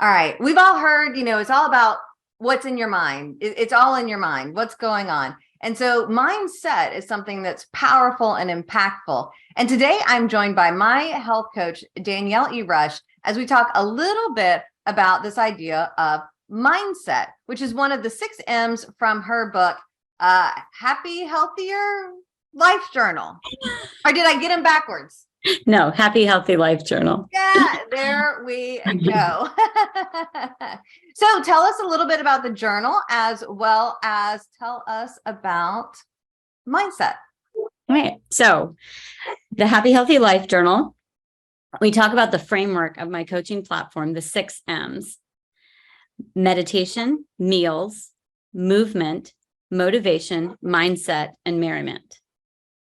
All right. We've all heard, it's all about what's in your mind. It's all in your mind, what's going on. And so mindset is something that's powerful and impactful. And today I'm joined by my health coach, Danielle E, as we talk a little bit about this idea of mindset, which is one of the 6 M's from her book, Happy, Healthier Life Journal. Or did I get them backwards? No, Happy, Healthy Life Journal. Yeah, there we go. So tell us a little bit about the journal as well as tell us about mindset. All right. So the Happy, Healthy Life Journal, we talk about the framework of my coaching platform, the 6 M's: meditation, meals, movement, motivation, mindset, and merriment.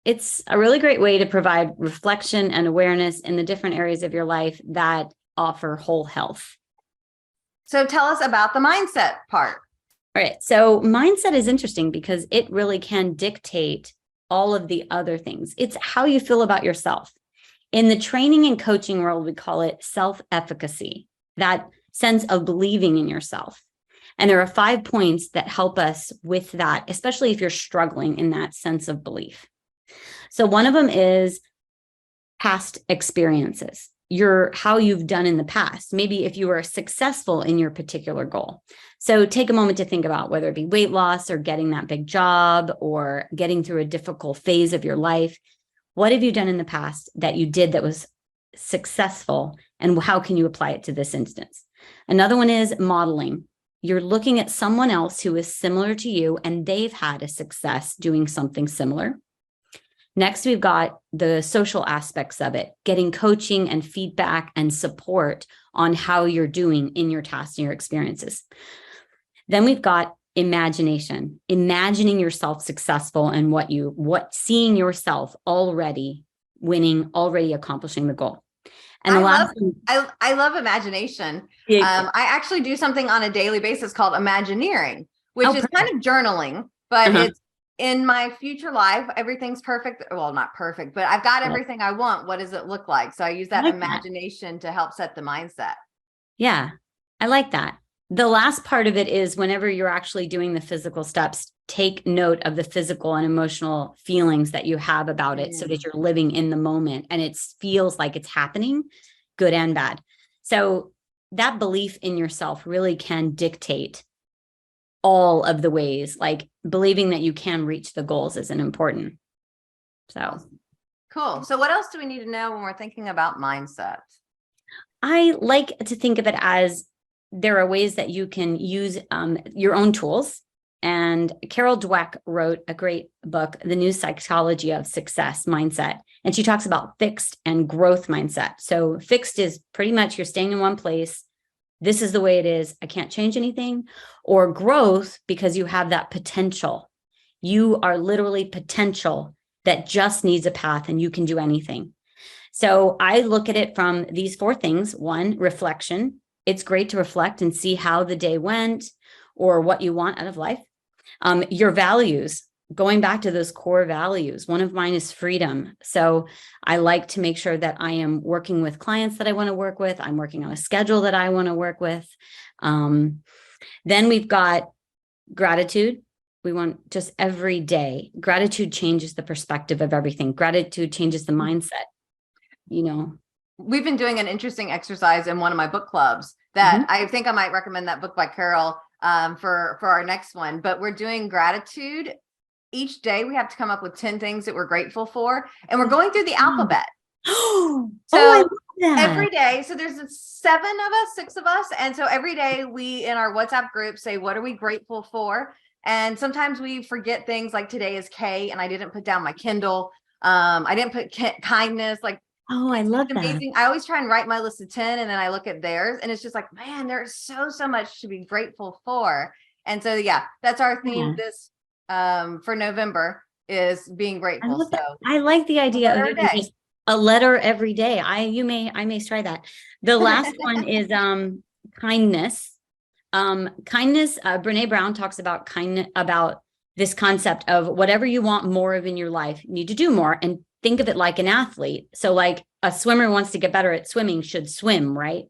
It's a really great way to provide reflection and awareness in the different areas of your life that offer whole health. So tell us about the mindset part. All right. So mindset is interesting because it really can dictate all of the other things. It's how you feel about yourself. In the training and coaching world, we call it self-efficacy, that sense of believing in yourself. And there are 5 points that help us with that, especially if you're struggling in that sense of belief. So one of them is past experiences, how you've done in the past. Maybe if you were successful in your particular goal. So take a moment to think about whether it be weight loss or getting that big job or getting through a difficult phase of your life. What have you done in the past that you did that was successful, and how can you apply it to this instance? Another one is modeling. You're looking at someone else who is similar to you and they've had a success doing something similar. Next, we've got the social aspects of it, getting coaching and feedback and support on how you're doing in your tasks and your experiences. Then we've got imagination, imagining yourself successful and seeing yourself already winning, already accomplishing the goal. And I love imagination. Yeah. I actually do something on a daily basis called Imagineering, which is kind of journaling, but it's in my future life, everything's perfect. Well, not perfect, but I've got everything I want. What does it look like? So I use that imagination to help set the mindset. Yeah, I like that. The last part of it is whenever you're actually doing the physical steps, take note of the physical and emotional feelings that you have about it so that you're living in the moment and it feels like it's happening, good and bad. So that belief in yourself really can dictate all of the ways, like believing that you can reach the goals isn't important. So cool. So what else do we need to know when we're thinking about mindset? I like to think of it as there are ways that you can use your own tools. And Carol Dweck wrote a great book, The New Psychology of Success Mindset. And she talks about fixed and growth mindset. So fixed is pretty much you're staying in one place. This is the way it is. I can't change anything. Or growth, because you have that potential. You are literally potential that just needs a path and you can do anything. So I look at it from these 4 things. 1, reflection. It's great to reflect and see how the day went or what you want out of life. Your values, going back to those core values. One of mine is freedom. So I like to make sure that I am working with clients that I want to work with. I'm working on a schedule that I want to work with. Then we've got gratitude. We want just every day. Gratitude changes the perspective of everything. Gratitude changes the mindset. We've been doing an interesting exercise in one of my book clubs that I think I might recommend that book by Carol for our next one. But we're doing gratitude. Each day we have to come up with 10 things that we're grateful for. And we're going through the alphabet. So every day, so there's 6 of us. And so every day we, in our WhatsApp group, say, what are we grateful for? And sometimes we forget things like today is K and I didn't put down my Kindle. I didn't put kindness. Oh, I love amazing. that. I always try and write my list of 10 and then I look at theirs and it's just like, man, there's so much to be grateful for. And so, yeah, that's our theme this for November is being grateful. I like the idea of just a letter every day. I may try that. The last one is kindness. Kindness. Brene Brown talks about about this concept of whatever you want more of in your life, you need to do more, and think of it like an athlete. So like a swimmer wants to get better at swimming should swim, right?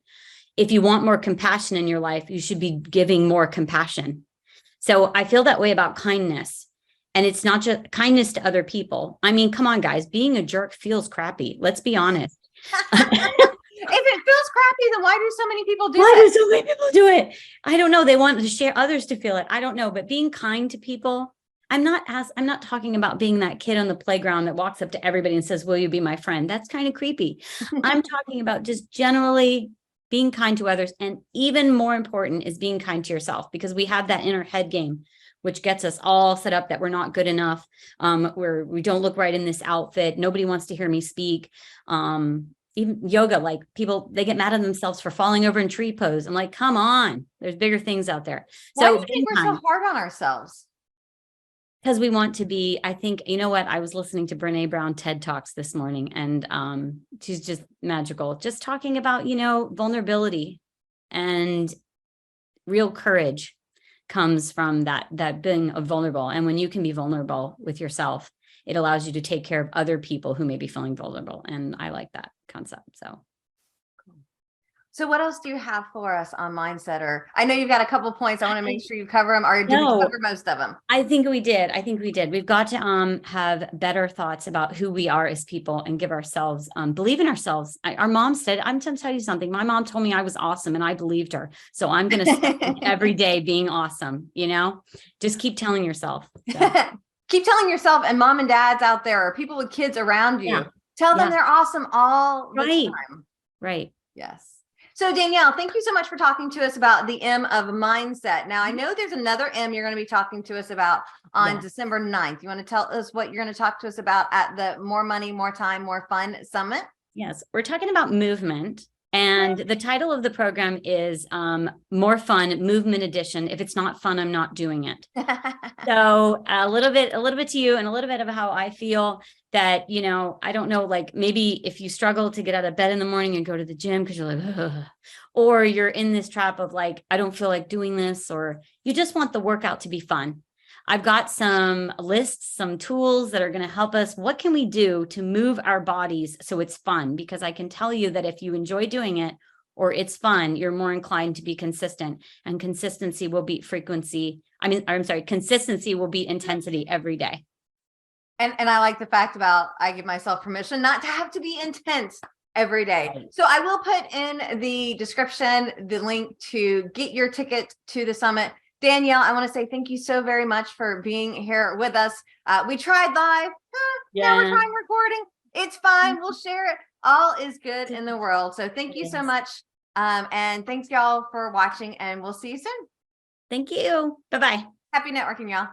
If you want more compassion in your life, you should be giving more compassion. So I feel that way about kindness. And it's not just kindness to other people. I mean, come on, guys, being a jerk feels crappy. Let's be honest. If it feels crappy, then why do so many people do Why it? do so many people do it? I don't know. They want to share others to feel it. I don't know. But being kind to people, I'm not talking about being that kid on the playground that walks up to everybody and says, "Will you be my friend?" That's kind of creepy. I'm talking about just generally being kind to others. And even more important is being kind to yourself, because we have that inner head game, which gets us all set up that we're not good enough. We don't look right in this outfit. Nobody wants to hear me speak. Even yoga, like people, they get mad at themselves for falling over in tree pose. I'm like, come on, there's bigger things out there. Why So do you think we're so hard on ourselves? because we want to be, I think, you know what? I was listening to Brene Brown TED Talks this morning, and she's just magical. Just talking about, vulnerability and real courage comes from that being vulnerable. And when you can be vulnerable with yourself, it allows you to take care of other people who may be feeling vulnerable. And I like that concept. So what else do you have for us on mindset? Or I know you've got a couple points. I want to make sure you cover them. Or did we cover most of them? I think we did. We've got to have better thoughts about who we are as people and give ourselves, believe in ourselves. Our mom said, I'm going to tell you something. My mom told me I was awesome and I believed her. So I'm going to spend every day being awesome. Just keep telling yourself. So. Keep telling yourself, and mom and dads out there, or people with kids around you, tell them they're awesome all the time. Right. Yes. So Danielle, thank you so much for talking to us about the M of mindset. Now, I know there's another M you're going to be talking to us about on December 9th. You want to tell us what you're going to talk to us about at the More Money, More Time, More Fun Summit? Yes, we're talking about movement. And the title of the program is More Fun Movement Edition. If it's not fun, I'm not doing it. So a little bit to you, and a little bit of how I feel that, I don't know, like maybe if you struggle to get out of bed in the morning and go to the gym because you're like, ugh, or you're in this trap of like, I don't feel like doing this, or you just want the workout to be fun. I've got some lists, some tools that are going to help us. What can we do to move our bodies so it's fun? Because I can tell you that if you enjoy doing it or it's fun, you're more inclined to be consistent, and consistency will beat frequency. Consistency will beat intensity every day. And I like the fact about I give myself permission not to have to be intense every day. Right. So I will put in the description the link to get your ticket to the summit. Danielle, I want to say thank you so very much for being here with us. We tried live. Now we're trying recording. It's fine. We'll share it. All is good in the world. So thank you so much. And thanks y'all for watching, and we'll see you soon. Thank you. Bye-bye. Happy networking, y'all.